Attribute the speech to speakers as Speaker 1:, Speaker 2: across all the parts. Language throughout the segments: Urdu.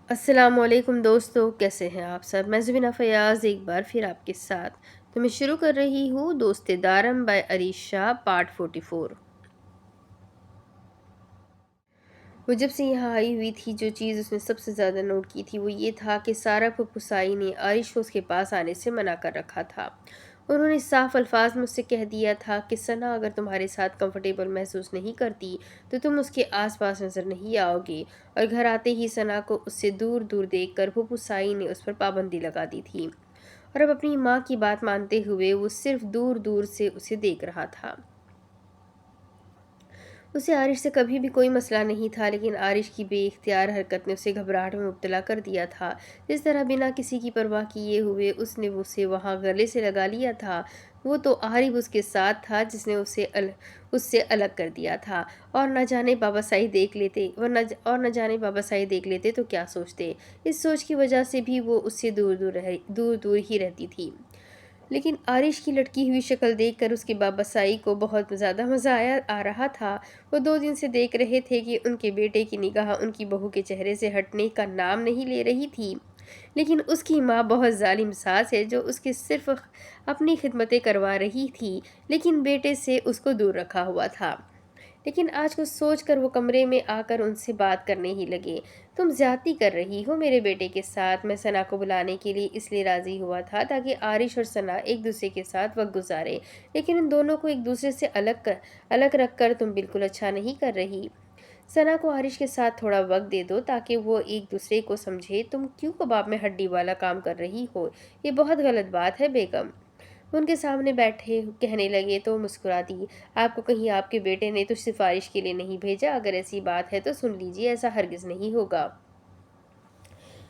Speaker 1: السلام علیکم دوستو، کیسے ہیں آپ سب؟ میں زبینہ فیاض ایک بار پھر آپ کے ساتھ تو میں شروع کر رہی ہوں دوست دارم بائی عریش شاہ پارٹ 44۔ وہ جب سے یہاں آئی ہوئی تھی، جو چیز اس نے سب سے زیادہ نوٹ کی تھی وہ یہ تھا کہ سارا پھپھوسائی نے عارش کو اس کے پاس آنے سے منع کر رکھا تھا۔ انہوں نے صاف الفاظ میں اس سے کہہ دیا تھا کہ ثنا اگر تمہارے ساتھ کمفرٹیبل محسوس نہیں کرتی تو تم اس کے آس پاس نظر نہیں آؤ گے، اور گھر آتے ہی ثنا کو اس سے دور دور دیکھ کر پھپھوسائی نے اس پر پابندی لگا دی تھی، اور اب اپنی ماں کی بات مانتے ہوئے وہ صرف دور دور سے اسے دیکھ رہا تھا۔ اسے عارش سے کبھی بھی کوئی مسئلہ نہیں تھا، لیکن عارش کی بے اختیار حرکت نے اسے گھبراہٹ میں مبتلا کر دیا تھا۔ جس طرح بنا کسی کی پرواہ کیے ہوئے اس نے اسے وہاں گلے سے لگا لیا تھا، وہ تو عارف اس کے ساتھ تھا جس نے اس سے الگ کر دیا تھا، اور نہ جانے بابا سائی دیکھ لیتے تو کیا سوچتے۔ اس سوچ کی وجہ سے بھی وہ اس سے دور دور ہی رہتی تھی۔ لیکن عارش کی لٹکی ہوئی شکل دیکھ کر اس کے بابا سائی کو بہت زیادہ مزہ آ رہا تھا۔ وہ 2 دن سے دیکھ رہے تھے کہ ان کے بیٹے کی نگاہ ان کی بہو کے چہرے سے ہٹنے کا نام نہیں لے رہی تھی، لیکن اس کی ماں بہت ظالم ساس ہے جو اس کے صرف اپنی خدمتیں کروا رہی تھی، لیکن بیٹے سے اس کو دور رکھا ہوا تھا۔ لیکن آج کچھ سوچ کر وہ کمرے میں آ کر ان سے بات کرنے ہی لگے۔ تم زیادتی کر رہی ہو میرے بیٹے کے ساتھ۔ میں ثنا کو بلانے کے لیے اس لیے راضی ہوا تھا تاکہ عارش اور ثنا ایک دوسرے کے ساتھ وقت گزارے، لیکن ان دونوں کو ایک دوسرے سے الگ رکھ کر تم بالکل اچھا نہیں کر رہی۔ ثنا کو عارش کے ساتھ تھوڑا وقت دے دو تاکہ وہ ایک دوسرے کو سمجھے۔ تم کیوں کباب میں ہڈی والا کام کر رہی ہو؟ یہ بہت غلط بات ہے بیگم۔ ان کے سامنے بیٹھے کہنے لگے تو مسکرا دی۔ آپ کو کہیں آپ کے بیٹے نے تو سفارش کے لیے نہیں بھیجا؟ اگر ایسی بات ہے تو سن لیجیے، ایسا ہرگز نہیں ہوگا۔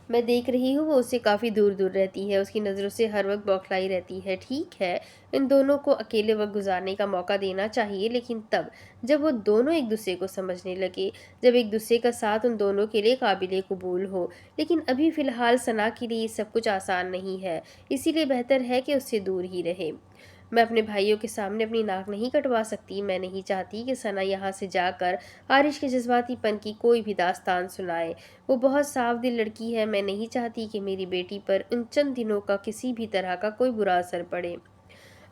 Speaker 1: میں دیکھ رہی ہوں وہ اس سے کافی دور دور رہتی ہے، اس کی نظروں سے ہر وقت بوکھلائی رہتی ہے۔ ٹھیک ہے، ان دونوں کو اکیلے وقت گزارنے کا موقع دینا چاہیے، لیکن تب جب وہ دونوں ایک دوسرے کو سمجھنے لگے، جب ایک دوسرے کا ساتھ ان دونوں کے لیے قابل قبول ہو۔ لیکن ابھی فی الحال ثنا کے لیے یہ سب کچھ آسان نہیں ہے، اسی لیے بہتر ہے کہ اس سے دور ہی رہے۔ میں اپنے بھائیوں کے سامنے اپنی ناک نہیں کٹوا سکتی۔ میں نہیں چاہتی کہ ثنا یہاں سے جا کر عارش کے جذباتی پن کی کوئی بھی داستان سنائے۔ وہ بہت صاف دل لڑکی ہے، میں نہیں چاہتی کہ میری بیٹی پر ان چند دنوں کا کسی بھی طرح کا کوئی برا اثر پڑے۔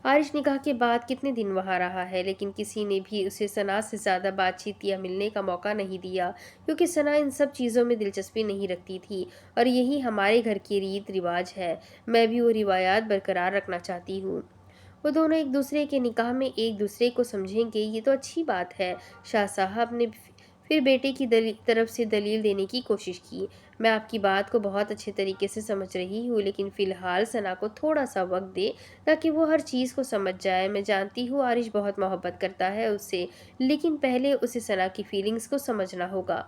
Speaker 1: عارش نکاح کے بعد کتنے دن وہاں رہا ہے، لیکن کسی نے بھی اسے ثنا سے زیادہ بات چیت یا ملنے کا موقع نہیں دیا، کیونکہ ثنا ان سب چیزوں میں دلچسپی نہیں رکھتی تھی، اور یہی ہمارے گھر کی ریت رواج ہے۔ میں بھی وہ روایات برقرار رکھنا چاہتی ہوں۔ وہ دونوں ایک دوسرے کے نکاح میں ایک دوسرے کو سمجھیں گے، یہ تو اچھی بات ہے۔ شاہ صاحب نے پھر بیٹے کی طرف سے دلیل دینے کی کوشش کی۔ میں آپ کی بات کو بہت اچھے طریقے سے سمجھ رہی ہوں، لیکن فی الحال ثنا کو تھوڑا سا وقت دے تاکہ وہ ہر چیز کو سمجھ جائے۔ میں جانتی ہوں عارش بہت محبت کرتا ہے اس سے، لیکن پہلے اسے ثنا کی فیلنگز کو سمجھنا ہوگا۔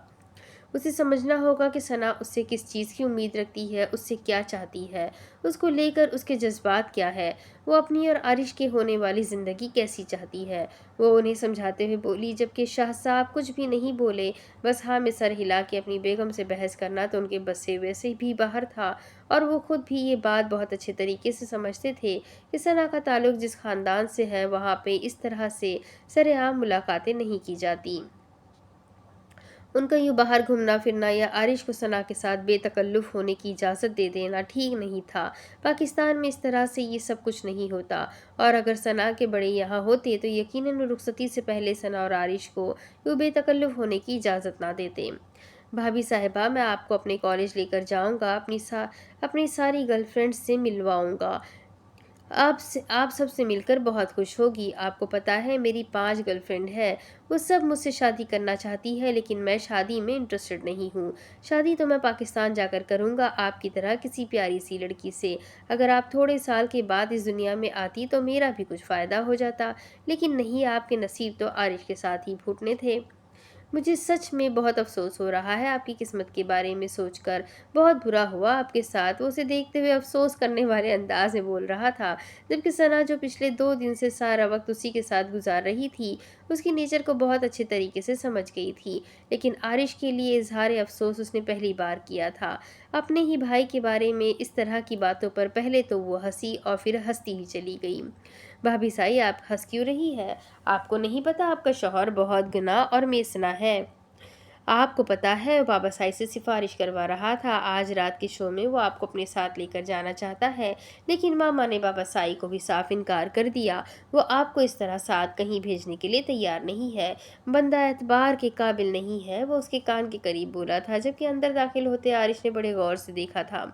Speaker 1: اسے سمجھنا ہوگا کہ ثنا اس سے کس چیز کی امید رکھتی ہے، اس سے کیا چاہتی ہے، اس کو لے کر اس کے جذبات کیا ہے، وہ اپنی اور عارش کے ہونے والی زندگی کیسی چاہتی ہے۔ وہ انہیں سمجھاتے ہوئے بولی، جبکہ شاہ صاحب کچھ بھی نہیں بولے، بس ہاں میں سر ہلا کے اپنی بیگم سے بحث کرنا تو ان کے بس سے ویسے بھی باہر تھا، اور وہ خود بھی یہ بات بہت اچھے طریقے سے سمجھتے تھے کہ ثنا کا تعلق جس خاندان سے ہے وہاں پہ اس طرح سے سر عام ملاقاتیں نہیں کی جاتی۔ ان کا یوں باہر گھومنا پھرنا یا عارش کو ثنا کے ساتھ بے تکلف ہونے کی اجازت دے دینا ٹھیک نہیں تھا۔ پاکستان میں اس طرح سے یہ سب کچھ نہیں ہوتا، اور اگر ثنا کے بڑے یہاں ہوتے تو یقیناً رخصتی سے پہلے ثنا اور عارش کو یوں بے تکلف ہونے کی اجازت نہ دیتے۔ بھابھی صاحبہ، میں آپ کو اپنے کالج لے کر جاؤں گا، اپنی ساری گرل فرینڈز سے ملواؤں گا۔ آپ سب سے مل کر بہت خوش ہوگی۔ آپ کو پتہ ہے میری 5 گرل فرینڈ ہے، وہ سب مجھ سے شادی کرنا چاہتی ہے، لیکن میں شادی میں انٹرسٹڈ نہیں ہوں۔ شادی تو میں پاکستان جا کر کروں گا، آپ کی طرح کسی پیاری سی لڑکی سے۔ اگر آپ تھوڑے سال کے بعد اس دنیا میں آتی تو میرا بھی کچھ فائدہ ہو جاتا، لیکن نہیں، آپ کے نصیب تو عارش کے ساتھ ہی پھوٹنے تھے۔ مجھے سچ میں بہت افسوس ہو رہا ہے آپ کی قسمت کے بارے میں سوچ کر، بہت برا ہوا آپ کے ساتھ۔ وہ اسے دیکھتے ہوئے افسوس کرنے والے انداز میں بول رہا تھا، جبکہ ثنا جو پچھلے 2 دن سے سارا وقت اسی کے ساتھ گزار رہی تھی اس کی نیچر کو بہت اچھے طریقے سے سمجھ گئی تھی، لیکن عارش کے لیے اظہار افسوس اس نے پہلی بار کیا تھا اپنے ہی بھائی کے بارے میں۔ اس طرح کی باتوں پر پہلے تو وہ ہنسی اور پھر ہنستی ہی چلی گئی۔ بھابھی سائی، آپ ہنس کیوں رہی ہے؟ آپ کو نہیں پتا آپ کا شوہر بہت گناہ اور میسنا ہے؟ آپ کو پتہ ہے بابا سائی سے سفارش کروا رہا تھا، آج رات کے شو میں وہ آپ کو اپنے ساتھ لے کر جانا چاہتا ہے، لیکن ماما نے بابا سائی کو بھی صاف انکار کر دیا۔ وہ آپ کو اس طرح ساتھ کہیں بھیجنے کے لیے تیار نہیں ہے، بندہ اعتبار کے قابل نہیں ہے۔ وہ اس کے کان کے قریب بولا تھا، جبکہ اندر داخل ہوتے عارش نے بڑے غور سے دیکھا تھا۔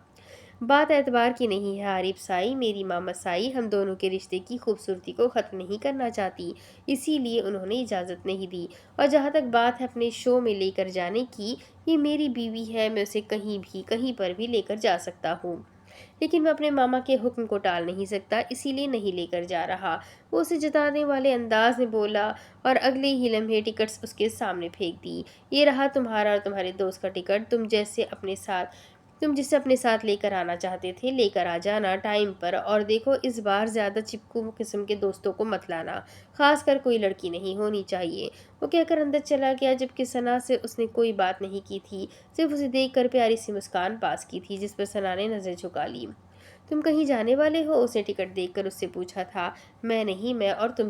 Speaker 1: بات اعتبار کی نہیں ہے عارف سائی، میری ماما سائی ہم دونوں کے رشتے کی خوبصورتی کو ختم نہیں کرنا چاہتی، اسی لیے انہوں نے اجازت نہیں دی۔ اور جہاں تک بات ہے اپنے شو میں لے کر جانے کی، یہ میری بیوی ہے، میں اسے کہیں بھی کہیں پر بھی لے کر جا سکتا ہوں، لیکن میں اپنے ماما کے حکم کو ٹال نہیں سکتا، اسی لیے نہیں لے کر جا رہا، وہ اسے جتانے والے انداز میں بولا اور اگلے ہی لمحے ٹکٹس اس کے سامنے پھینک دی۔ یہ رہا تمہارا اور تمہارے دوست کا ٹکٹ، تم جسے اپنے ساتھ لے کر آنا چاہتے تھے لے کر آ جانا ٹائم پر، اور دیکھو اس بار زیادہ چپکو قسم کے دوستوں کو مت لانا، خاص کر کوئی لڑکی نہیں ہونی چاہیے۔ وہ کہہ کر اندر چلا گیا، جبکہ ثنا سے اس نے کوئی بات نہیں کی تھی، صرف اسے دیکھ کر پیاری سی مسکان پاس کی تھی، جس پر ثنا نے نظر جھکا لی۔ تم کہیں جانے والے ہو؟ اس نے ٹکٹ دیکھ کر اس سے پوچھا تھا۔ میں نہیں، میں اور تم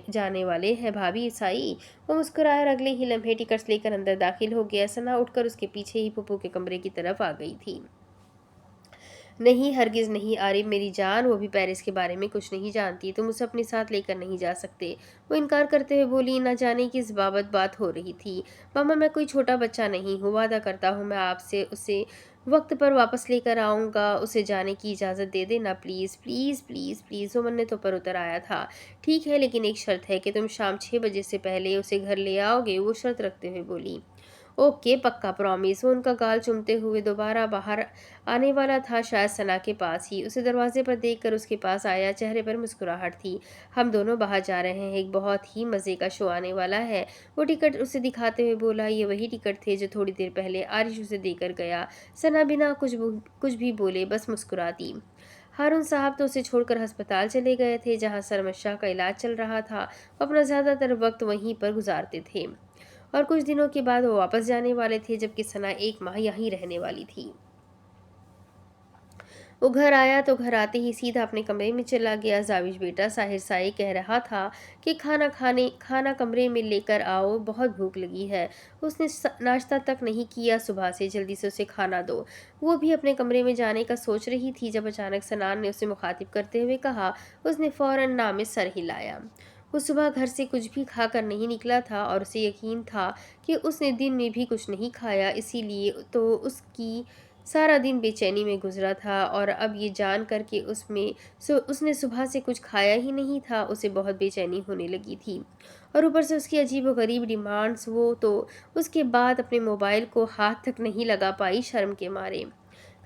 Speaker 1: جانے والے ہیں بھابھی سائی۔ وہ مسکرایا اور اگلے ہی لمحے ٹکٹس لے کر اندر داخل ہو گیا۔ ثنا اٹھ کر اس کے پیچھے ہی پھپھو کے کمرے کی طرف آ گئی تھی۔ نہیں، ہرگز نہیں عارف میری جان، وہ بھی پیرس کے بارے میں کچھ نہیں جانتی، تم اسے اپنے ساتھ لے کر نہیں جا سکتے۔ وہ انکار کرتے ہوئے بولی، نہ جانے کس بابت بات ہو رہی تھی۔ ماما میں کوئی چھوٹا بچہ نہیں ہوں، وعدہ کرتا ہوں میں آپ سے اسے وقت پر واپس لے کر آؤں گا، اسے جانے کی اجازت دے دینا پلیز پلیز پلیز پلیز۔ وہ منتوں پر اتر آیا تھا۔ ٹھیک ہے، لیکن ایک شرط ہے کہ تم شام 6 بجے سے پہلے اسے گھر لے آؤ گے، وہ شرط رکھتے ہوئے بولی۔ اوکے، پکا پرامس۔ وہ ان کا گال چومتے ہوئے دوبارہ باہر آنے والا تھا، شاید ثنا کے پاس ہی، اسے دروازے پر دیکھ کر اس کے پاس آیا، چہرے پر مسکراہٹ تھی۔ ہم دونوں باہر جا رہے ہیں، ایک بہت ہی مزے کا شو آنے والا ہے۔ وہ ٹکٹ اسے دکھاتے ہوئے بولا، یہ وہی ٹکٹ تھے جو تھوڑی دیر پہلے عارش اسے دے کر گیا۔ ثنا بنا کچھ بھی بولے بس مسکراتی۔ ہارون صاحب تو اسے چھوڑ کر ہسپتال چلے گئے تھے، جہاں سرمد شاہ کا علاج چل رہا تھا، وہ اپنا زیادہ تر وقت وہیں پر گزارتے تھے، اور کچھ دنوں کے بعد وہ واپس جانے والے تھے، جبکہ ثنا 1 ماہ یہیں رہنے والی تھی۔ وہ گھر آیا تو گھر آتے ہی سیدھا اپنے کمرے میں چلا گیا۔ زاوج بیٹا، ساحر سائی کہہ رہا تھا کہ کھانا کمرے میں لے کر آؤ، بہت بھوک لگی ہے۔ اس نے ناشتہ تک نہیں کیا صبح سے، جلدی سے اسے کھانا دو۔ وہ بھی اپنے کمرے میں جانے کا سوچ رہی تھی جب اچانک سنان نے اسے مخاطب کرتے ہوئے کہا۔ اس نے فوراً نام میں سر ہلایا۔ وہ صبح گھر سے کچھ بھی کھا کر نہیں نکلا تھا، اور اسے یقین تھا کہ اس نے دن میں بھی کچھ نہیں کھایا، اسی لیے تو اس کی سارا دن بے چینی میں گزرا تھا، اور اب یہ جان کر کہ اس نے صبح سے کچھ کھایا ہی نہیں تھا، اسے بہت بے چینی ہونے لگی تھی، اور اوپر سے اس کی عجیب و غریب ڈیمانڈز۔ وہ تو اس کے بعد اپنے موبائل کو ہاتھ تک نہیں لگا پائی شرم کے مارے۔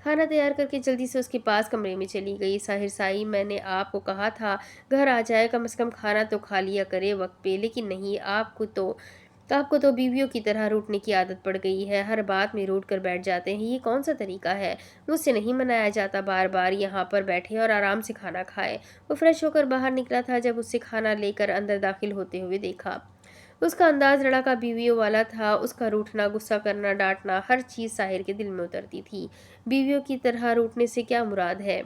Speaker 1: کھانا تیار کر کے جلدی سے اس کے پاس کمرے میں چلی گئی۔ ساحر سائی، میں نے آپ کو کہا تھا گھر آ جائے، کم از کم کھانا تو کھا لیا کرے وقت پہ، لیکن نہیں، آپ کو تو بیویوں کی طرح روٹنے کی عادت پڑ گئی ہے، ہر بات میں روٹ کر بیٹھ جاتے ہیں، یہ کون سا طریقہ ہے؟ مجھ سے نہیں منایا جاتا، بار بار یہاں پر بیٹھے اور آرام سے کھانا کھائے۔ وہ فریش ہو کر باہر نکلا تھا جب اس سے کھانا لے کر اندر داخل ہوتے ہوئے دیکھا۔ اس کا انداز لڑکا بیویوں والا تھا، اس کا روٹھنا، غصہ کرنا، ڈانٹنا، ہر چیز ساحر کے دل میں اترتی تھی۔ بیویوں کی طرح روٹنے سے کیا مراد ہے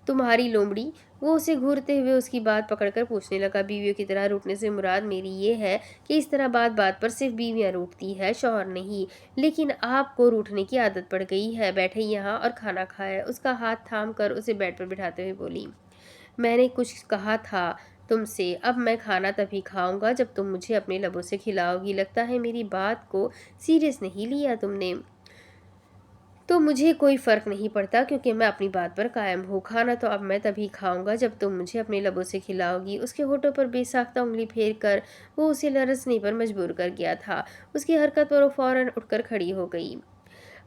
Speaker 1: تمہاری لومڑی؟ وہ اسے گھورتے ہوئے اس کی بات پکڑ کر پوچھنے لگا۔ بیویوں کی طرح روٹنے سے مراد میری یہ ہے کہ اس طرح بات بات پر صرف بیویاں روٹتی ہے، شوہر نہیں، لیکن آپ کو روٹنے کی عادت پڑ گئی ہے۔ بیٹھے یہاں اور کھانا کھائے۔ اس کا ہاتھ تھام کر اسے بیڈ پر بٹھاتے ہوئے بولی، میں نے کچھ کہا تھا تم سے، اب میں کھانا تبھی کھاؤں گا جب تم مجھے اپنے لبوں سے کھلاؤ گی۔ لگتا ہے میری بات کو سیریس نہیں لیا تم نے، تو مجھے کوئی فرق نہیں پڑتا، کیونکہ میں اپنی بات پر قائم ہوں۔ کھانا تو اب میں تبھی کھاؤں گا جب تم مجھے اپنے لبوں سے کھلاؤ گی۔ اس کے ہونٹوں پر بے ساختہ انگلی پھیر کر وہ اسے لرزنے پر مجبور کر گیا تھا۔ اس کی حرکت پر وہ فوراً اٹھ کر کھڑی ہو گئی۔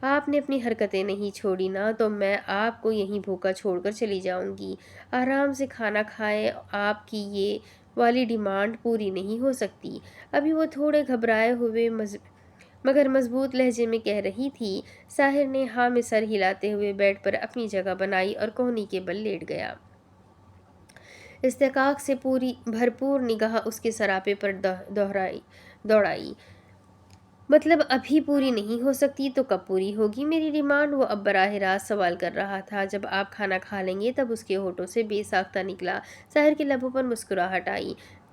Speaker 1: آپ نے اپنی حرکتیں نہیں چھوڑی نا، تو میں آپ کو یہیں بھوکا چھوڑ کر چلی جاؤں گی۔ آرام سے کھانا کھائیں، آپ کی یہ والی ڈیمانڈ پوری نہیں ہو سکتی۔ ابھی وہ تھوڑے گھبرائے ہوئے مگر مضبوط لہجے میں کہہ رہی تھی۔ ساحر نے ہاں میں سر ہلاتے ہوئے بیڈ پر اپنی جگہ بنائی اور کوہنی کے بل لیٹ گیا۔ استحقاق سے بھرپور نگاہ اس کے سراپے پر دوڑائی۔ مطلب ابھی پوری نہیں ہو سکتی تو کب پوری ہوگی میری ڈیمانڈ؟ وہ اب براہ راست سوال کر رہا تھا۔ جب آپ کھانا کھا لیں گے۔ تب اس کے ہونٹوں سے بے ساختہ نکلا۔ ساحر کے لبوں پر مسکراہٹ آئی۔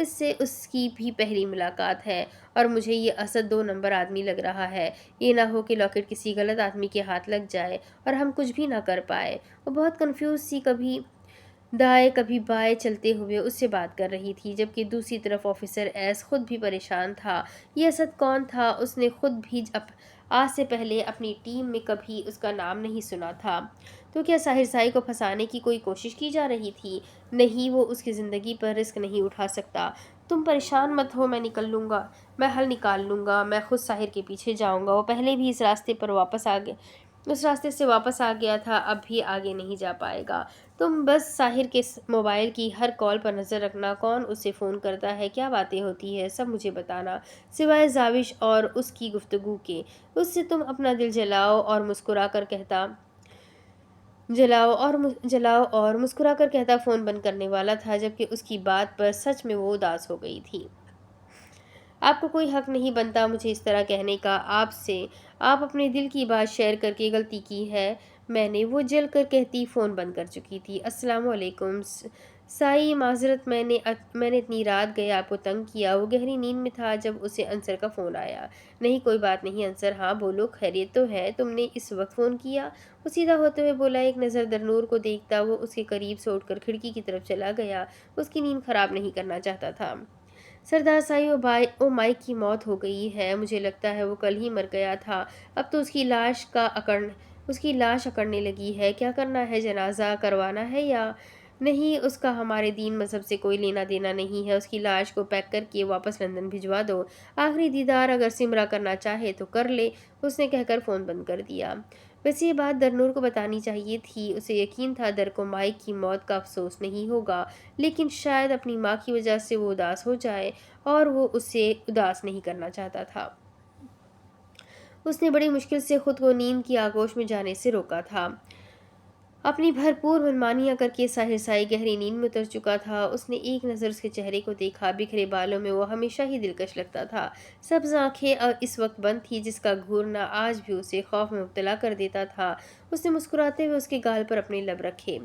Speaker 1: اس سے اس کی بھی پہلی ملاقات ہے اور مجھے یہ اسد 2 نمبر آدمی لگ رہا ہے۔ یہ نہ ہو کہ لاکٹ کسی غلط آدمی کے ہاتھ لگ جائے اور ہم کچھ بھی نہ کر پائے۔ وہ بہت کنفیوز سی کبھی دائیں کبھی بائیں چلتے ہوئے اس سے بات کر رہی تھی، جبکہ دوسری طرف آفیسر ایس خود بھی پریشان تھا۔ یہ اسد کون تھا؟ اس نے خود بھی آج سے پہلے اپنی ٹیم میں کبھی اس کا نام نہیں سنا تھا۔ تو کیا ساحر سائی کو پھنسانے کی کوئی کوشش کی جا رہی تھی؟ نہیں، وہ اس کی زندگی پر رسک نہیں اٹھا سکتا۔ تم پریشان مت ہو، میں نکل لوں گا، میں حل نکال لوں گا، میں خود ساحر کے پیچھے جاؤں گا۔ وہ پہلے بھی اس راستے سے واپس آ گیا تھا، اب بھی آگے نہیں جا پائے گا۔ تم بس ساحر کے موبائل کی ہر کال پر نظر رکھنا، کون اسے فون کرتا ہے، کیا باتیں ہوتی ہے، سب مجھے بتانا، سوائے زاوش اور اس کی گفتگو کے۔ اس سے تم اپنا دل جلاؤ اور مسکرا کر کہتا فون بند کرنے والا تھا، جبکہ اس کی بات پر سچ میں وہ اداس ہو گئی تھی۔ آپ کو کوئی حق نہیں بنتا مجھے اس طرح کہنے کا، آپ اپنے دل کی بات شیئر کر کے غلطی کی ہے میں نے، وہ جل کر کہتی فون بند کر چکی تھی۔ السلام علیکم سائی، معذرت، میں نے اتنی رات گئے آپ کو تنگ کیا۔ وہ گہری نیند میں تھا جب اسے انصر کا فون آیا۔ نہیں کوئی بات نہیں انصر، ہاں بولو، خیریت تو ہے؟ تم نے اس وقت فون کیا؟ وہ سیدھا ہوتے ہوئے بولا۔ ایک نظر درنور کو دیکھتا وہ اس کے قریب سے اٹھ کر کھڑکی کی طرف چلا گیا، اس کی نیند خراب نہیں کرنا چاہتا تھا۔ سردار سائی، او مائک کی موت ہو گئی ہے، مجھے لگتا ہے وہ کل ہی مر گیا تھا، اب تو اس کی لاش اکڑنے لگی ہے۔ کیا کرنا ہے، جنازہ کروانا ہے یا نہیں؟ اس کا ہمارے دین مذہب سے کوئی لینا دینا نہیں ہے، اس کی لاش کو پیک کر کے واپس لندن بھجوا دو، آخری دیدار اگر سمرا کرنا چاہے تو کر لے، اس نے کہہ کر فون بند کر دیا۔ ویسے یہ بات درنور کو بتانی چاہیے تھی، اسے یقین تھا در کو مائک کی موت کا افسوس نہیں ہوگا، لیکن شاید اپنی ماں کی وجہ سے وہ اداس ہو جائے اور وہ اسے اداس نہیں کرنا چاہتا تھا۔ اس نے بڑی مشکل سے خود کو نیند کی آغوش میں جانے سے روکا تھا۔ اپنی بھرپور منمانیاں کر کے ساحر سائی گہری نیند میں اتر چکا تھا۔ اس نے ایک نظر اس کے چہرے کو دیکھا، بکھرے بالوں میں وہ ہمیشہ ہی دلکش لگتا تھا، سبز آنکھیں اس وقت بند تھی جس کا گھورنا آج بھی اسے خوف میں مبتلا کر دیتا تھا۔ اس نے مسکراتے ہوئے اس کے گال پر اپنے لب رکھے۔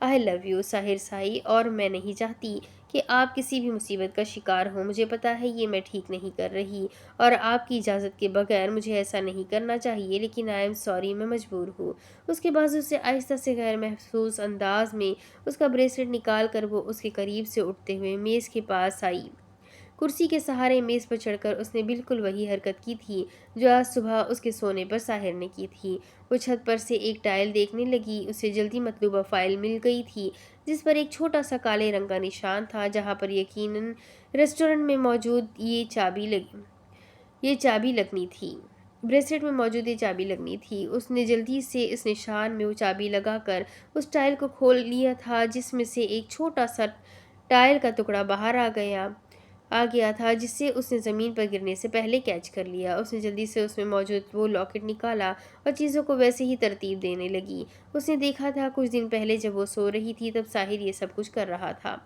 Speaker 1: I love you ساحر سائی، اور میں نہیں چاہتی کہ آپ کسی بھی مصیبت کا شکار ہوں، مجھے پتا ہے یہ میں ٹھیک نہیں کر رہی اور آپ کی اجازت کے بغیر مجھے ایسا نہیں کرنا چاہیے، لیکن I am sorry، میں مجبور ہوں۔ اس کے بازو سے آہستہ سے غیر محسوس انداز میں اس کا بریسلٹ نکال کر وہ اس کے قریب سے اٹھتے ہوئے میز کے پاس آئی۔ کرسی کے سہارے میز پر چڑھ کر اس نے بالکل وہی حرکت کی تھی جو آج صبح اس کے سونے پر ساحر نے کی تھی۔ وہ چھت پر سے ایک ٹائل دیکھنے لگی، اسے جلدی مطلوبہ فائل مل گئی تھی جس پر ایک چھوٹا سا کالے رنگ کا نشان تھا، جہاں پر یقیناً ریسٹورنٹ میں موجود یہ چابی لگنی تھی۔ بریسلٹ میں موجود یہ چابی لگنی تھی۔ اس نے جلدی سے اس نشان میں وہ چابی لگا کر اس ٹائل کو کھول لیا تھا جس میں سے ایک چھوٹا سا ٹائل کا ٹکڑا باہر آ گیا تھا جسے اس نے زمین پر گرنے سے پہلے کیچ کر لیا۔ اس نے جلدی سے اس میں موجود وہ لاکٹ نکالا اور چیزوں کو ویسے ہی ترتیب دینے لگی۔ اس نے دیکھا تھا کچھ دن پہلے جب وہ سو رہی تھی تب ساحر یہ سب کچھ کر رہا تھا۔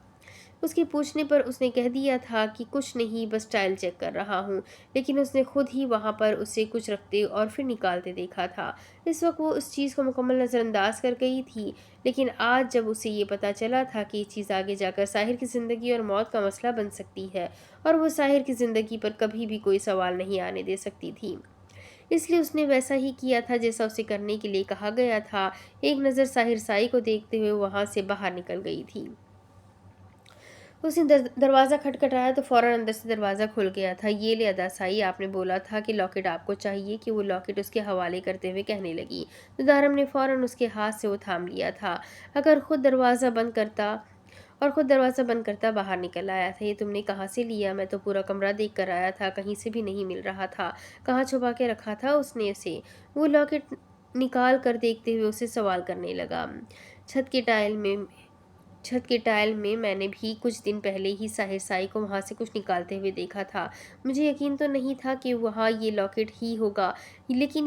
Speaker 1: اس کے پوچھنے پر اس نے کہہ دیا تھا کہ کچھ نہیں، بس ٹائل چیک کر رہا ہوں، لیکن اس نے خود ہی وہاں پر اسے کچھ رکھتے اور پھر نکالتے دیکھا تھا۔ اس وقت وہ اس چیز کو مکمل نظر انداز کر گئی تھی، لیکن آج جب اسے یہ پتہ چلا تھا کہ یہ چیز آگے جا کر ساحر کی زندگی اور موت کا مسئلہ بن سکتی ہے اور وہ ساحر کی زندگی پر کبھی بھی کوئی سوال نہیں آنے دے سکتی تھی، اس لیے اس نے ویسا ہی کیا تھا جیسا اسے کرنے کے لیے کہا گیا تھا۔ ایک نظر ساحر سائی کو دیکھتے ہوئے وہاں سے باہر نکل گئی تھی۔ اس نے دروازہ کھٹکھٹایا تو فوراً اندر سے دروازہ کھل گیا تھا۔ یہ لے ادا سائی، آپ نے بولا تھا کہ لاکٹ آپ کو چاہیے، کہ وہ لاکٹ اس کے حوالے کرتے ہوئے کہنے لگی۔ دارم نے فوراً اس کے ہاتھ سے وہ تھام لیا تھا۔ خود دروازہ بند کرتا باہر نکل آیا تھا۔ یہ تم نے کہاں سے لیا؟ میں تو پورا کمرہ دیکھ کر آیا تھا، کہیں سے بھی نہیں مل رہا تھا۔ کہاں چھپا کے رکھا تھا اس نے اسے؟ وہ لاکٹ نکال کر دیکھتے ہوئے اسے سوال کرنے لگا۔ چھت کے ٹائل میں نے بھی کچھ دن پہلے ہی ساحر سائی کو وہاں سے کچھ نکالتے ہوئے دیکھا تھا۔ مجھے یقین تو نہیں تھا کہ وہاں یہ لاکٹ ہی ہوگا، لیکن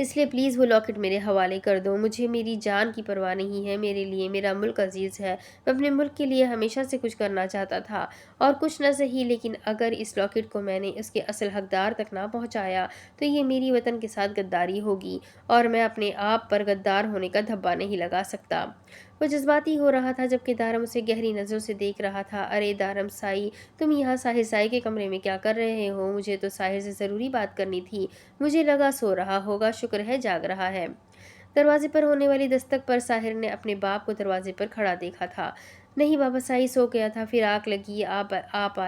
Speaker 1: اس لیے پلیز وہ لاکٹ میرے حوالے کر دو۔ مجھے میری جان کی پرواہ نہیں ہے، میرے لیے میرا ملک عزیز ہے۔ میں اپنے ملک کے لیے ہمیشہ سے کچھ کرنا چاہتا تھا، اور کچھ نہ صحیح لیکن اگر اس لاکٹ کو میں نے اس کے اصل حقدار تک نہ پہنچایا تو یہ میری وطن کے ساتھ غداری ہوگی، اور میں اپنے آپ پر غدار ہونے کا دھبا نہیں لگا سکتا۔ وہ جذباتی ہو رہا تھا جبکہ دارم اسے گہری نظروں سے دیکھ رہا تھا۔ ارے دارم سائی، تم یہاں ساحر سائی کے کمرے میں کیا کر رہے ہو؟ مجھے تو ساحر سے ضروری بات کرنی تھی، مجھے لگا سو رہا ہوگا، شکر ہے جاگ رہا ہے۔ دروازے پر ہونے والی دستک پر ساحر نے اپنے باپ کو دروازے پر کھڑا دیکھا تھا۔ نہیں بابا، سائی سو گیا تھا، پھر آنکھ لگی، آپ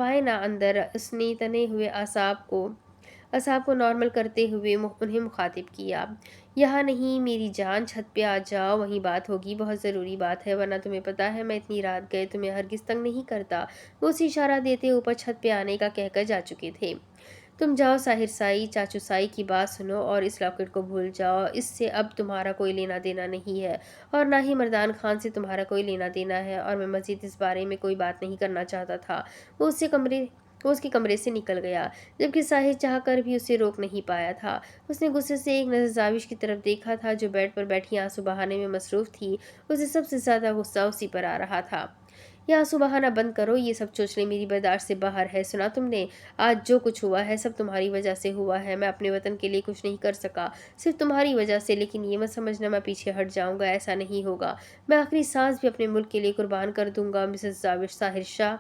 Speaker 1: آئے نا اندر۔ اس نے تنے ہوئے اعصاب کو نارمل کرتے ہوئے انہیں مخاطب کیا۔ یہاں نہیں میری جان، چھت پہ آ جاؤ، وہیں بات ہوگی، بہت ضروری بات ہے، ورنہ تمہیں پتہ ہے میں اتنی رات گئے تمہیں ہرگز تنگ نہیں کرتا۔ وہ اسے اشارہ دیتے اوپر چھت پہ آنے کا کہہ کر جا چکے تھے۔ تم جاؤ ساحر سائی، چاچو سائی کی بات سنو اور اس لاکٹ کو بھول جاؤ، اس سے اب تمہارا کوئی لینا دینا نہیں ہے، اور نہ ہی مردان خان سے تمہارا کوئی لینا دینا ہے، اور میں مزید اس بارے میں کوئی بات نہیں کرنا چاہتا تھا۔ وہ اس کے کمرے سے نکل گیا، جبکہ ساحر چاہ کر بھی اسے روک نہیں پایا تھا۔ اس نے غصے سے ایک نظر زاوش کی طرف دیکھا تھا جو بیڈ پر بیٹھی آنسو بہانے میں مصروف تھی۔ اسے سب سے زیادہ غصہ اسی پر آ رہا تھا۔ یہ آنسو بہانا بند کرو، یہ سب چوچلے میری برداشت سے باہر ہے۔ سنا تم نے؟ آج جو کچھ ہوا ہے سب تمہاری وجہ سے ہوا ہے۔ میں اپنے وطن کے لیے کچھ نہیں کر سکا، صرف تمہاری وجہ سے، لیکن یہ مت سمجھنا میں پیچھے ہٹ جاؤں گا، ایسا نہیں ہوگا۔ میں آخری سانس بھی اپنے ملک کے لیے قربان کر دوں گا۔ مسز زاوش، ساحر شاہ،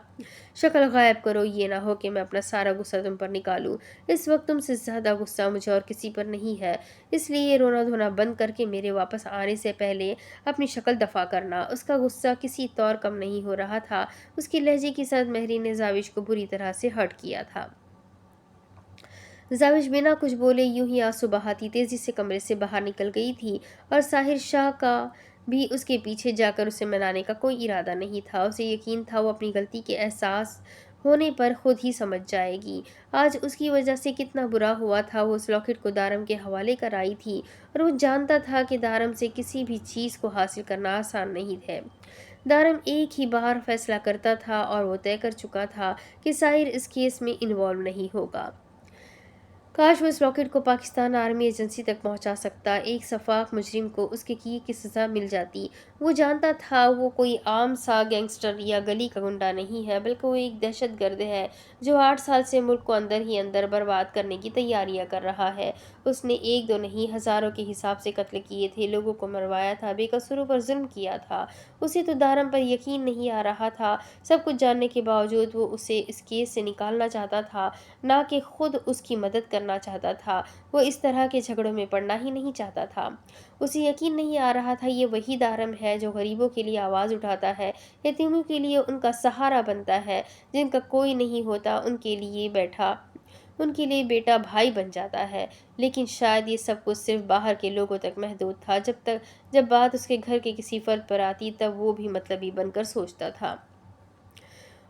Speaker 1: شکل غائب کرو، یہ نہ ہو کہ میں اپنا سارا غصہ تم پر نکالوں۔ اس وقت تم سے زیادہ غصہ مجھے اور کسی پر نہیں ہے، اس لیے یہ رونا دھونا بند کر کے میرے واپس آنے سے پہلے اپنی شکل دفع کرنا۔ اس کا غصہ کسی طور کم نہیں ہو رہا تھا، اس کے لہجے کی سرد مہری نے زاوش کو بری طرح سے ہرٹ کیا تھا۔ زاوش بنا کچھ بولے یوں ہی آنسو بہاتی تیزی سے کمرے سے باہر نکل گئی تھی، اور ساحر شاہ کا بھی اس کے پیچھے جا کر اسے منانے کا کوئی ارادہ نہیں تھا۔ اسے یقین تھا وہ اپنی غلطی کے احساس ہونے پر خود ہی سمجھ جائے گی۔ آج اس کی وجہ سے کتنا برا ہوا تھا۔ وہ اس لاکٹ کو دارم کے حوالے کر آئی تھی، اور وہ جانتا تھا کہ دارم سے کسی بھی چیز کو حاصل کرنا آسان نہیں ہے۔ دارم ایک ہی بار فیصلہ کرتا تھا اور وہ طے کر چکا تھا کہ ساحر اس کیس میں انوالو نہیں ہوگا۔ کاش وہ اس راکٹ کو پاکستان آرمی ایجنسی تک پہنچا سکتا، ایک شفاف مجرم کو اس کے کیے کی سزا مل جاتی۔ وہ جانتا تھا وہ کوئی عام سا گینگسٹر یا گلی کا گنڈا نہیں ہے، بلکہ وہ ایک دہشت گرد ہے جو 8 سال سے ملک کو اندر ہی اندر برباد کرنے کی تیاریاں کر رہا ہے۔ اس نے ایک دو نہیں، ہزاروں کے حساب سے قتل کیے تھے، لوگوں کو مروایا تھا، بے قصوروں پر ظلم کیا تھا۔ اسے تو دارم پر یقین نہیں آ رہا تھا۔ سب کچھ جاننے کے باوجود وہ اسے اس کیس سے نکالنا چاہتا تھا، نہ کہ خود اس کی مدد کرنا چاہتا تھا۔ وہ اس طرح کے جھگڑوں میں پڑنا ہی نہیں چاہتا تھا۔ اسے یقین نہیں آ رہا تھا یہ وہی دارم ہے جو غریبوں کے لیے آواز اٹھاتا ہے، یتیموں کے لیے ان کا سہارا بنتا ہے، جن کا کوئی نہیں ہوتا ان کے لیے بیٹا بھائی بن جاتا ہے۔ لیکن شاید یہ سب کچھ صرف باہر کے لوگوں تک محدود تھا۔ جب بات اس کے گھر کے کسی فرد پر آتی تب وہ بھی مطلبی بن کر سوچتا تھا،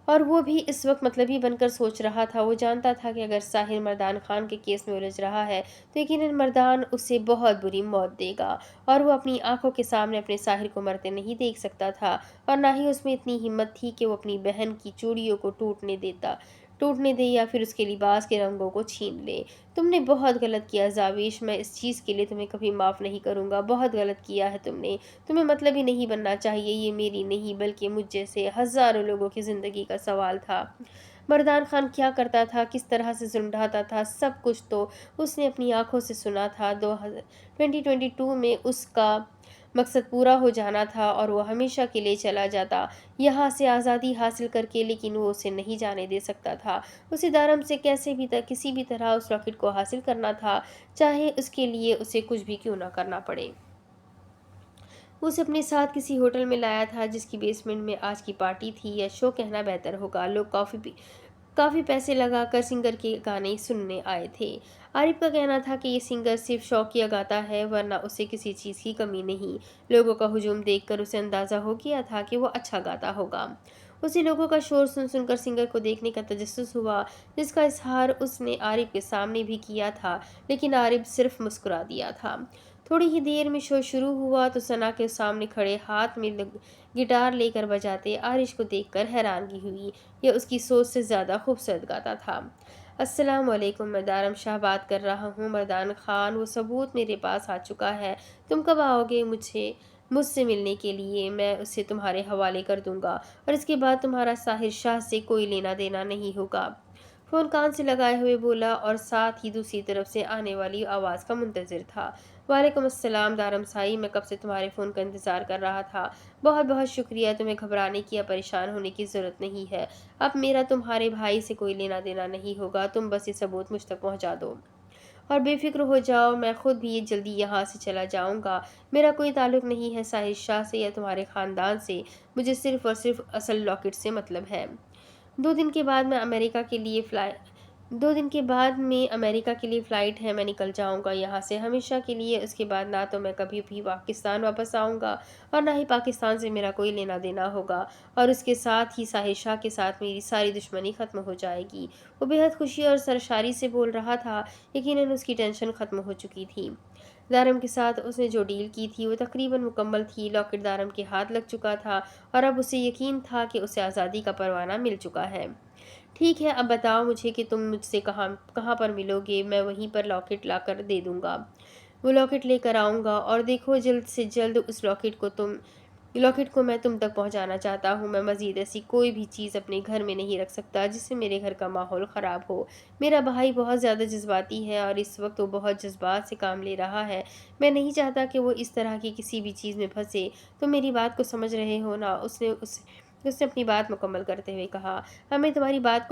Speaker 1: اور وہ بھی اس وقت مطلبی بن کر سوچ رہا تھا۔ وہ جانتا تھا کہ اگر ساحر مردان خان کے کیس میں الجھ رہا ہے تو یقیناً مردان اسے بہت بری موت دے گا، اور وہ اپنی آنکھوں کے سامنے اپنے ساحر کو مرتے نہیں دیکھ سکتا تھا، اور نہ ہی اس میں اتنی ہمت تھی کہ وہ اپنی بہن کی چوڑیوں کو ٹوٹنے دے یا پھر اس کے لباس کے رنگوں کو چھین لے۔ تم نے بہت غلط کیا زاوش، میں اس چیز کے لیے تمہیں کبھی معاف نہیں کروں گا۔ بہت غلط کیا ہے تم نے، تمہیں مطلبی نہیں بننا چاہیے۔ یہ میری نہیں بلکہ مجھ جیسے ہزاروں لوگوں کی زندگی کا سوال تھا۔ مردان خان کیا کرتا تھا، کس طرح سے ظلم ڈھاتا تھا، سب کچھ تو اس نے اپنی آنکھوں سے سنا تھا۔ 2022 میں اس کا مقصد پورا ہو جانا تھا اور وہ ہمیشہ کے لیے چلا جاتا یہاں سے آزادی حاصل کر کے، لیکن وہ اسے نہیں جانے دے سکتا تھا۔ اسے دارم سے کسی بھی طرح اس راکٹ کو حاصل کرنا تھا، چاہے اس کے لیے اسے کچھ بھی کیوں نہ کرنا پڑے۔ وہ اسے اپنے ساتھ کسی ہوٹل میں لایا تھا جس کی بیسمنٹ میں آج کی پارٹی تھی، یا شو کہنا بہتر ہوگا۔ لوگ کافی پیسے لگا کر سنگر کے گانے سننے آئے تھے۔ عارف کا کہنا تھا کہ یہ سنگر صرف شوقیہ گاتا ہے، ورنہ اسے کسی چیز کی کمی نہیں۔ لوگوں کا ہجوم دیکھ کر اسے اندازہ ہو گیا تھا کہ وہ اچھا گاتا ہوگا۔ اسے لوگوں کا شور سن کر سنگر کو دیکھنے کا تجسس ہوا، جس کا اظہار اس نے عارف کے سامنے بھی کیا تھا، لیکن عارف صرف مسکرا دیا تھا۔ تھوڑی ہی دیر میں شو شروع ہوا تو ثنا کے سامنے کھڑے ہاتھ میں گٹار لے کر بجاتے عارف کو دیکھ کر حیرانگی ہوئی، یہ اس کی سوچ سے زیادہ خوبصورت گاتا تھا۔ السلام علیکم، میں دارم شاہ بات کر رہا ہوں۔ مردان خان، وہ ثبوت میرے پاس آ چکا ہے۔ تم کب آؤ گے مجھ سے ملنے کے لیے؟ میں اسے تمہارے حوالے کر دوں گا اور اس کے بعد تمہارا ساحر شاہ سے کوئی لینا دینا نہیں ہوگا۔ فون کان سے لگائے ہوئے بولا اور ساتھ ہی دوسری طرف سے آنے والی آواز کا منتظر تھا۔ وعلیکم السلام دارم سائی، میں کب سے تمہارے فون کا انتظار کر رہا تھا۔ بہت بہت شکریہ، تمہیں گھبرانے کی یا پریشان ہونے کی ضرورت نہیں ہے۔ اب میرا تمہارے بھائی سے کوئی لینا دینا نہیں ہوگا، تم بس یہ ثبوت مجھ تک پہنچا دو اور بے فکر ہو جاؤ، میں خود بھی جلدی یہاں سے چلا جاؤں گا۔ میرا کوئی تعلق نہیں ہے ساحر شاہ سے یا تمہارے خاندان سے، مجھے صرف اور صرف اصل لاکٹ سے مطلب ہے۔ 2 دن کے بعد میں امریکہ کے لیے فلائٹ ہے، میں نکل جاؤں گا یہاں سے ہمیشہ کے لیے۔ اس کے بعد نہ تو میں کبھی بھی پاکستان واپس آؤں گا اور نہ ہی پاکستان سے میرا کوئی لینا دینا ہوگا، اور اس کے ساتھ ہی ساحر شاہ کے ساتھ میری ساری دشمنی ختم ہو جائے گی۔ وہ بے حد خوشی اور سرشاری سے بول رہا تھا، یقیناً اس کی ٹینشن ختم ہو چکی تھی۔ دارم کے ساتھ اس نے جو ڈیل کی تھی وہ تقریباً مکمل تھی۔ لاکٹ دارم کے ہاتھ لگ چکا تھا اور اب اسے یقین تھا کہ اسے آزادی کا پروانہ مل چکا ہے۔ ٹھیک ہے، اب بتاؤ مجھے کہ تم مجھ سے کہاں پر ملو گے، میں وہیں پر لاکٹ لا کر دے دوں گا۔ وہ لاکٹ لے کر آؤں گا اور دیکھو جلد سے جلد اس لاکٹ کو میں تم تک پہنچانا چاہتا ہوں۔ میں مزید ایسی کوئی بھی چیز اپنے گھر میں نہیں رکھ سکتا جس سے میرے گھر کا ماحول خراب ہو۔ میرا بھائی بہت زیادہ جذباتی ہے اور اس وقت وہ بہت جذبات سے کام لے رہا ہے۔ میں نہیں چاہتا کہ وہ اس طرح کی کسی بھی چیز میں پھنسے۔ تم میری بات کو سمجھ رہے ہو نا؟ اس نے اپنی بات مکمل کرتے ہوئے کہا۔ ہمیں تمہاری بات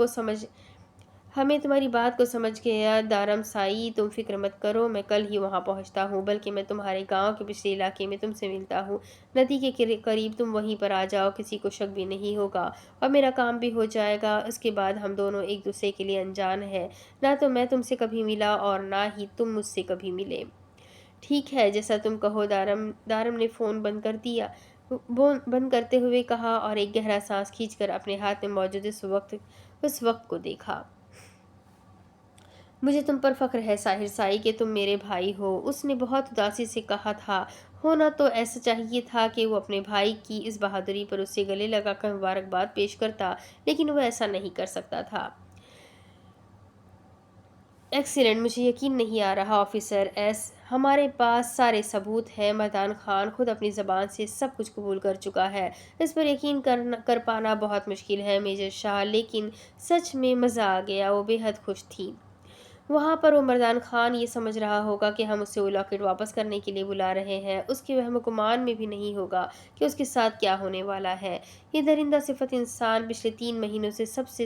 Speaker 1: کو سمجھ گیا دارم سائی، تم فکر مت کرو، میں کل ہی وہاں پہنچتا ہوں، بلکہ میں تمہارے گاؤں کے پچھلے علاقے میں تم سے ملتا ہوں۔ ندی کے قریب تم وہیں پر آ جاؤ، کسی کو شک بھی نہیں ہوگا اور میرا کام بھی ہو جائے گا۔ اس کے بعد ہم دونوں ایک دوسرے کے لیے انجان ہیں، نہ تو میں تم سے کبھی ملا اور نہ ہی تم مجھ سے کبھی ملے۔ ٹھیک ہے، جیسا تم کہو دارم نے فون بند کرتے ہوئے کہا اور ایک گہرا سانس کھینچ کر اپنے ہاتھ میں موجود اس وقت کو دیکھا۔ مجھے تم پر فخر ہے ساحر سائی کہ تم میرے بھائی ہو، اس نے بہت اداسی سے کہا تھا۔ ہونا تو ایسا چاہیے تھا کہ وہ اپنے بھائی کی اس بہادری پر اسے گلے لگا کر مبارکباد پیش کرتا، لیکن وہ ایسا نہیں کر سکتا تھا۔ ایکسیلنٹ، مجھے یقین نہیں آ رہا آفیسر ایس، ہمارے پاس سارے ثبوت ہیں۔ مردان خان خود اپنی زبان سے سب کچھ قبول کر چکا ہے، اس پر یقین کر پانا بہت مشکل ہے میجر شاہ، لیکن سچ میں مزہ آ گیا۔ وہ بے حد خوش تھی۔ وہاں پر وہ مردان خان یہ سمجھ رہا ہوگا کہ ہم اسے وہ لاکٹ واپس کرنے کے لیے بلا رہے ہیں، اس کے وہم و گمان میں بھی نہیں ہوگا کہ اس کے ساتھ کیا ہونے والا ہے۔ یہ درندہ صفت انسان پچھلے 3 مہینوں سے سب سے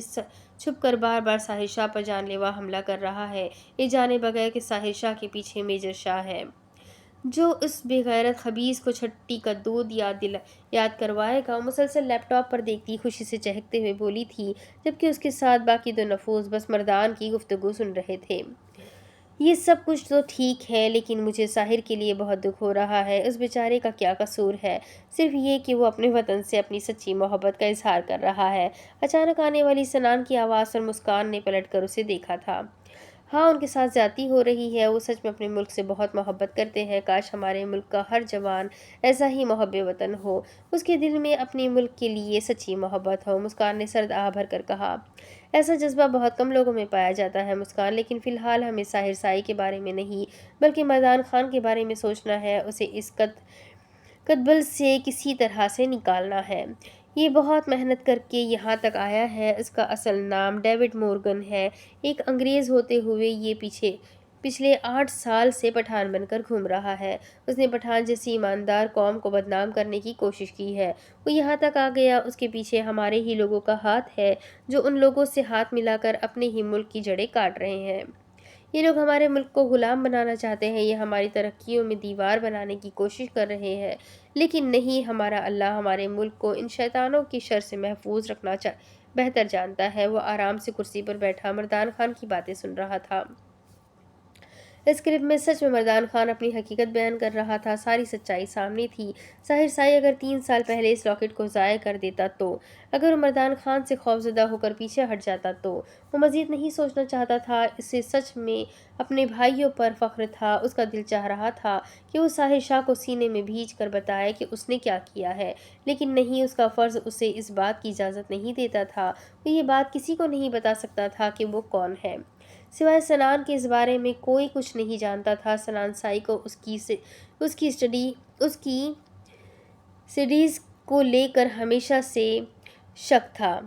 Speaker 1: چھپ کر بار بار ساحر شاہ پر جان لیوا حملہ کر رہا ہے، یہ جانے بغیر کہ ساحر شاہ کے پیچھے میجر شاہ ہے، جو اس بے غیرت خبیث کو چھٹی کا دودھ یاد کروائے گا۔ مسلسل لیپ ٹاپ پر دیکھتی خوشی سے چہکتے ہوئے بولی تھی، جبکہ اس کے ساتھ باقی 2 نفوس بس مردان کی گفتگو سن رہے تھے۔ یہ سب کچھ تو ٹھیک ہے، لیکن مجھے ساحر کے لیے بہت دکھ ہو رہا ہے۔ اس بیچارے کا کیا قصور ہے؟ صرف یہ کہ وہ اپنے وطن سے اپنی سچی محبت کا اظہار کر رہا ہے۔ اچانک آنے والی سنان کی آواز پر مسکان نے پلٹ کر اسے دیکھا تھا۔ ہاں، ان کے ساتھ زیادتی ہو رہی ہے، وہ سچ میں اپنے ملک سے بہت محبت کرتے ہیں۔ کاش ہمارے ملک کا ہر جوان ایسا ہی محب وطن ہو، اس کے دل میں اپنے ملک کے لیے سچی محبت ہو، مسکان نے سرد آہ بھر کر کہا۔ ایسا جذبہ بہت کم لوگوں میں پایا جاتا ہے مسکان، لیکن فی الحال ہمیں ساحر سائی کے بارے میں نہیں بلکہ مردان خان کے بارے میں سوچنا ہے، اسے اس کدبل سے کسی طرح سے نکالنا ہے۔ یہ بہت محنت کر کے یہاں تک آیا ہے۔ اس کا اصل نام ڈیوڈ مورگن ہے، ایک انگریز ہوتے ہوئے یہ پچھلے 8 سال سے پٹھان بن کر گھوم رہا ہے۔ اس نے پٹھان جیسی ایماندار قوم کو بدنام کرنے کی کوشش کی ہے۔ وہ یہاں تک آ گیا، اس کے پیچھے ہمارے ہی لوگوں کا ہاتھ ہے، جو ان لوگوں سے ہاتھ ملا کر اپنے ہی ملک کی جڑیں کاٹ رہے ہیں۔ یہ لوگ ہمارے ملک کو غلام بنانا چاہتے ہیں، یہ ہماری ترقیوں میں دیوار بنانے کی کوشش کر رہے ہیں، لیکن نہیں، ہمارا اللہ ہمارے ملک کو ان شیطانوں کی شر سے محفوظ رکھنا بہتر جانتا ہے۔ وہ آرام سے کرسی پر بیٹھا مردان خان کی باتیں سن رہا تھا۔ اس کلپ میں سچ میں مردان خان اپنی حقیقت بیان کر رہا تھا، ساری سچائی سامنے تھی۔ ساحر سائی اگر 3 سال پہلے اس لاکٹ کو ضائع کر دیتا تو، اگر وہ مردان خان سے خوفزدہ ہو کر پیچھے ہٹ جاتا تو، وہ مزید نہیں سوچنا چاہتا تھا۔ اسے سچ میں اپنے بھائیوں پر فخر تھا، اس کا دل چاہ رہا تھا کہ وہ ساحر شاہ کو سینے میں بھینچ کر بتائے کہ اس نے کیا کیا ہے، لیکن نہیں، اس کا فرض اسے اس بات کی اجازت نہیں دیتا تھا۔ وہ یہ بات کسی کو نہیں بتا سکتا تھا کہ وہ کون ہے۔ سوائے سنان کے اس بارے میں کوئی کچھ نہیں جانتا تھا۔ سنان سائی کو اس کی اسٹڈیز کو لے کر ہمیشہ سے شک تھا۔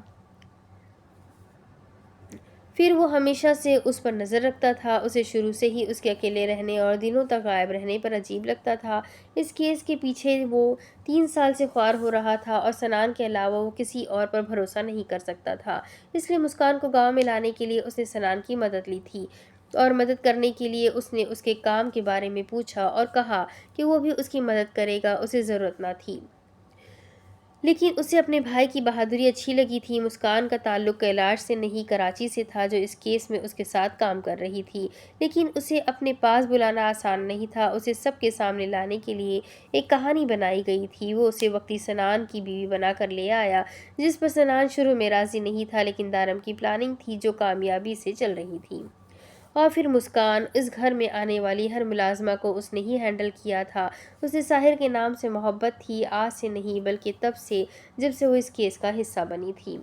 Speaker 1: پھر وہ ہمیشہ سے اس پر نظر رکھتا تھا۔ اسے شروع سے ہی اس کے اکیلے رہنے اور دنوں تک غائب رہنے پر عجیب لگتا تھا۔ اس کیس کے پیچھے وہ 3 سال سے خوار ہو رہا تھا اور سنان کے علاوہ وہ کسی اور پر بھروسہ نہیں کر سکتا تھا۔ اس لیے مسکان کو گاؤں میں لانے کے لیے اس نے سنان کی مدد لی تھی اور مدد کرنے کے لیے اس نے اس کے کام کے بارے میں پوچھا اور کہا کہ وہ بھی اس کی مدد کرے گا، اسے ضرورت نہ تھی۔ لیکن اسے اپنے بھائی کی بہادری اچھی لگی تھی۔ مسکان کا تعلق کیلاش سے نہیں کراچی سے تھا جو اس کیس میں اس کے ساتھ کام کر رہی تھی، لیکن اسے اپنے پاس بلانا آسان نہیں تھا۔ اسے سب کے سامنے لانے کے لیے ایک کہانی بنائی گئی تھی۔ وہ اسے وقتی سنان کی بیوی بنا کر لے آیا، جس پر سنان شروع میں راضی نہیں تھا، لیکن دارم کی پلاننگ تھی جو کامیابی سے چل رہی تھی۔ اور پھر مسکان، اس گھر میں آنے والی ہر ملازمہ کو اس نے ہی ہینڈل کیا تھا۔ اسے ساحر کے نام سے محبت تھی، آج سے نہیں بلکہ تب سے جب سے وہ اس کیس کا حصہ بنی تھی۔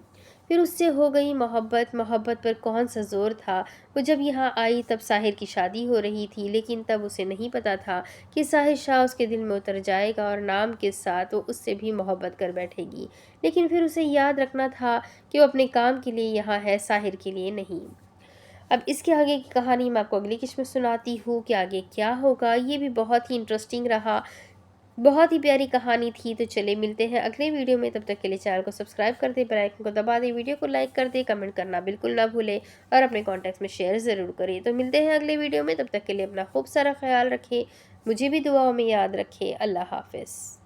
Speaker 1: پھر اس سے ہو گئی محبت۔ محبت پر کون سا زور تھا؟ وہ جب یہاں آئی تب ساحر کی شادی ہو رہی تھی، لیکن تب اسے نہیں پتا تھا کہ ساحر شاہ اس کے دل میں اتر جائے گا اور نام کے ساتھ وہ اس سے بھی محبت کر بیٹھے گی۔ لیکن پھر اسے یاد رکھنا تھا کہ وہ اپنے کام کے لیے یہاں ہے، ساحر کے لیے نہیں۔ اب اس کے آگے کی کہانی میں آپ کو اگلی قسط میں سناتی ہوں کہ آگے کیا ہوگا۔ یہ بھی بہت ہی انٹرسٹنگ رہا، بہت ہی پیاری کہانی تھی۔ تو چلے ملتے ہیں اگلے ویڈیو میں، تب تک کے لیے چینل کو سبسکرائب کر دیں، بیل آئیکن کو دبا دیں، ویڈیو کو لائک کر دیں، کمنٹ کرنا بالکل نہ بھولیں اور اپنے کانٹیکٹس میں شیئر ضرور کریں۔ تو ملتے ہیں اگلے ویڈیو میں، تب تک کے لیے اپنا خوب سارا خیال رکھیں، مجھے بھی دعاؤں میں یاد رکھیں۔ اللہ حافظ۔